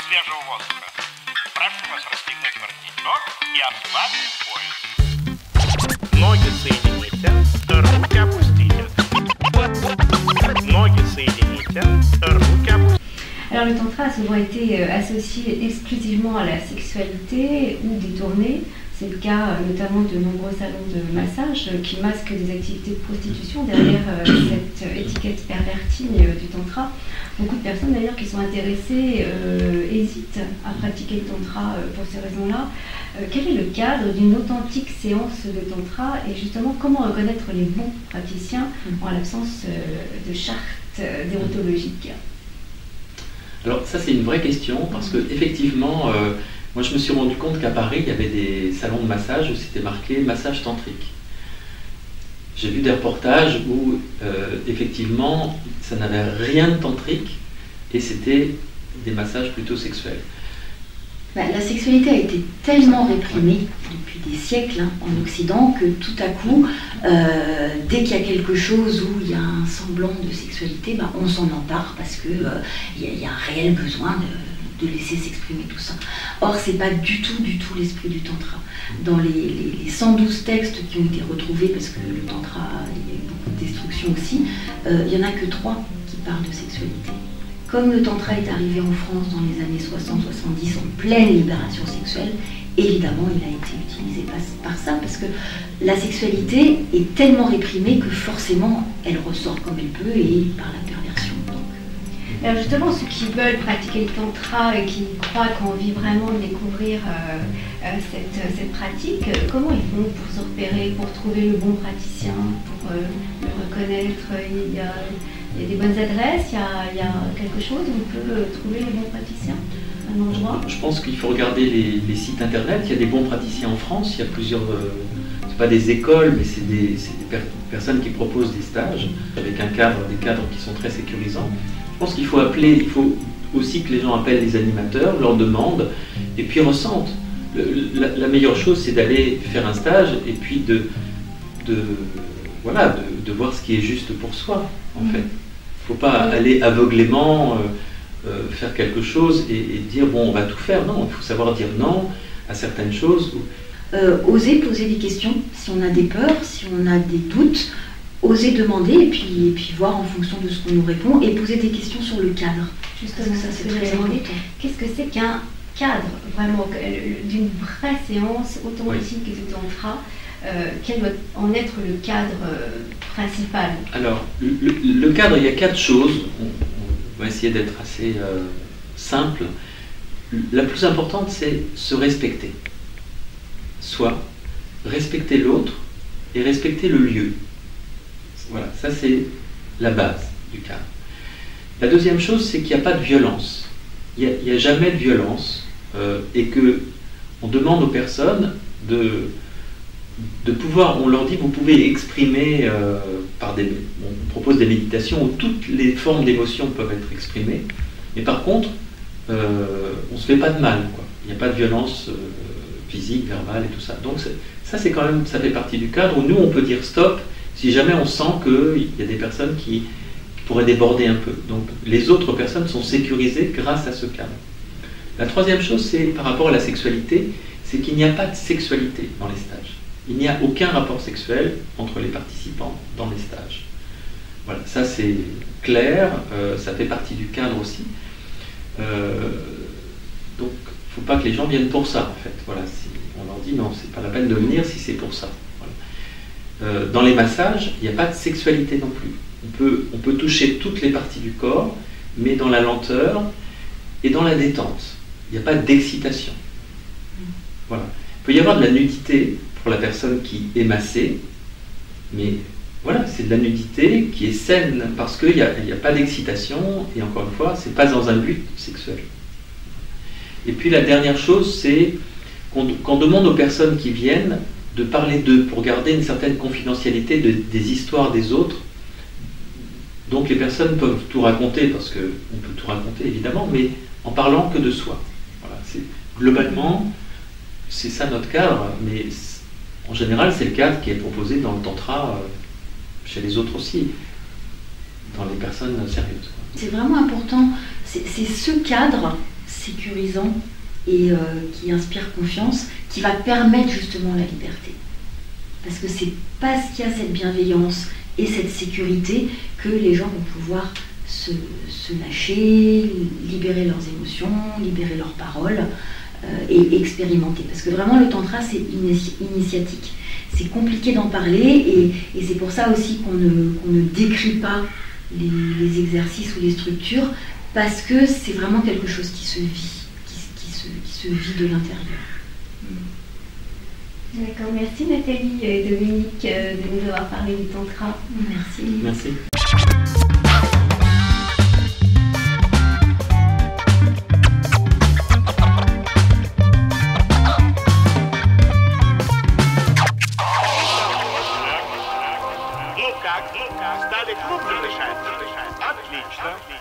свежего воздуха. Прошу вас расстегнуть воротничок и ослабить пояс. Ноги соедините, руки опустите. Ноги soédiните, руки опустите. Alors le tantra a souvent été associé exclusivement à la sexualité ou détourné. C'est le cas notamment de nombreux salons de massage qui masquent des activités de prostitution derrière cette étiquette pervertie du tantra. Beaucoup de personnes d'ailleurs qui sont intéressées hésitent à pratiquer le tantra pour ces raisons-là. Quel est le cadre d'une authentique séance de tantra et justement comment reconnaître les bons praticiens en l'absence de charte déontologique? Alors ça c'est une vraie question parce que effectivement moi je me suis rendu compte qu'à Paris il y avait des salons de massage où c'était marqué massage tantrique. J'ai vu des reportages où effectivement ça n'avait rien de tantrique et c'était des massages plutôt sexuels. La sexualité a été tellement réprimée depuis des siècles en Occident que tout à coup, dès qu'il y a quelque chose où il y a un semblant de sexualité, on s'en empare parce qu'il y a un réel besoin de laisser s'exprimer tout ça. Or, ce n'est pas du tout l'esprit du tantra. Dans les 112 textes qui ont été retrouvés, parce que le tantra, il y a eu beaucoup de destruction aussi, il n'y en a que 3 qui parlent de sexualité. Comme le tantra est arrivé en France dans les années 60-70 en pleine libération sexuelle, évidemment il a été utilisé par ça, parce que la sexualité est tellement réprimée que forcément elle ressort comme elle peut et par la perversion. Alors justement, ceux qui veulent pratiquer le tantra et qui croient qu'on vit vraiment de découvrir cette pratique, comment ils font pour se repérer, pour trouver le bon praticien, pour le reconnaître? Il y a des bonnes adresses, il y a quelque chose où on peut trouver les bons praticiens, un endroit? Je pense qu'il faut regarder les sites internet. Il y a des bons praticiens en France, il y a plusieurs, c'est pas des écoles, mais c'est des personnes qui proposent des stages avec des cadres qui sont très sécurisants. Je pense qu'il faut appeler, il faut aussi que les gens appellent les animateurs, leur demandent et puis ressentent. La meilleure chose c'est d'aller faire un stage et puis de voir ce qui est juste pour soi en fait. Il ne faut pas aller aveuglément faire quelque chose et dire bon on va tout faire. Non, il faut savoir dire non à certaines choses. Oser poser des questions si on a des peurs, si on a des doutes. Oser demander et puis voir en fonction de ce qu'on nous répond et poser des questions sur le cadre. Justement, ça c'est très important. Qu'est-ce que c'est qu'un cadre vraiment d'une vraie séance authentique de tantra? Quel doit en être le cadre principal? Alors, le cadre, il y a 4 choses. On va essayer d'être assez simple. La plus importante, c'est se respecter. Soit respecter l'autre et respecter le lieu. Voilà, ça c'est la base du cadre. La deuxième chose, c'est qu'il n'y a pas de violence. Il n'y a jamais de violence et qu'on demande aux personnes de pouvoir, on leur dit vous pouvez exprimer on propose des méditations où toutes les formes d'émotion peuvent être exprimées, mais par contre on ne se fait pas de mal, quoi. Il n'y a pas de violence physique, verbale et tout ça. Donc ça c'est quand même, ça fait partie du cadre où nous on peut dire stop si jamais on sent qu'il y a des personnes qui pourraient déborder un peu. Donc les autres personnes sont sécurisées grâce à ce cadre. La troisième chose, c'est par rapport à la sexualité, c'est qu'il n'y a pas de sexualité dans les stages. Il n'y a aucun rapport sexuel entre les participants dans les stages. Voilà, ça c'est clair, ça fait partie du cadre aussi. Donc il ne faut pas que les gens viennent pour ça en fait. Voilà, si on leur dit non, c'est pas la peine de venir si c'est pour ça. Dans les massages, il n'y a pas de sexualité non plus. On peut toucher toutes les parties du corps, mais dans la lenteur et dans la détente. Il n'y a pas d'excitation. Voilà. Il peut y avoir de la nudité pour la personne qui est massée, mais voilà, c'est de la nudité qui est saine parce qu'il n'y a pas d'excitation et encore une fois, ce n'est pas dans un but sexuel. Et puis la dernière chose, c'est qu'on demande aux personnes qui viennent de parler d'eux pour garder une certaine confidentialité des histoires des autres. Donc les personnes peuvent tout raconter, parce qu'on peut tout raconter évidemment, mais en parlant que de soi. Voilà, globalement, c'est ça notre cadre, mais en général c'est le cadre qui est proposé dans le tantra chez les autres aussi, dans les personnes sérieuses. C'est vraiment important, c'est ce cadre sécurisant et qui inspire confiance, qui va permettre justement la liberté. Parce que c'est parce qu'il y a cette bienveillance et cette sécurité que les gens vont pouvoir se lâcher, libérer leurs émotions, libérer leurs paroles et expérimenter. Parce que vraiment le tantra c'est initiatique. C'est compliqué d'en parler et c'est pour ça aussi qu'on ne décrit pas les exercices ou les structures, parce que c'est vraiment quelque chose qui se vit, qui se vit de l'intérieur. D'accord, merci Nathalie et Dominique de nous avoir parlé du tantra. Merci. Merci. Ну как, стали крупно дышать? Отлично.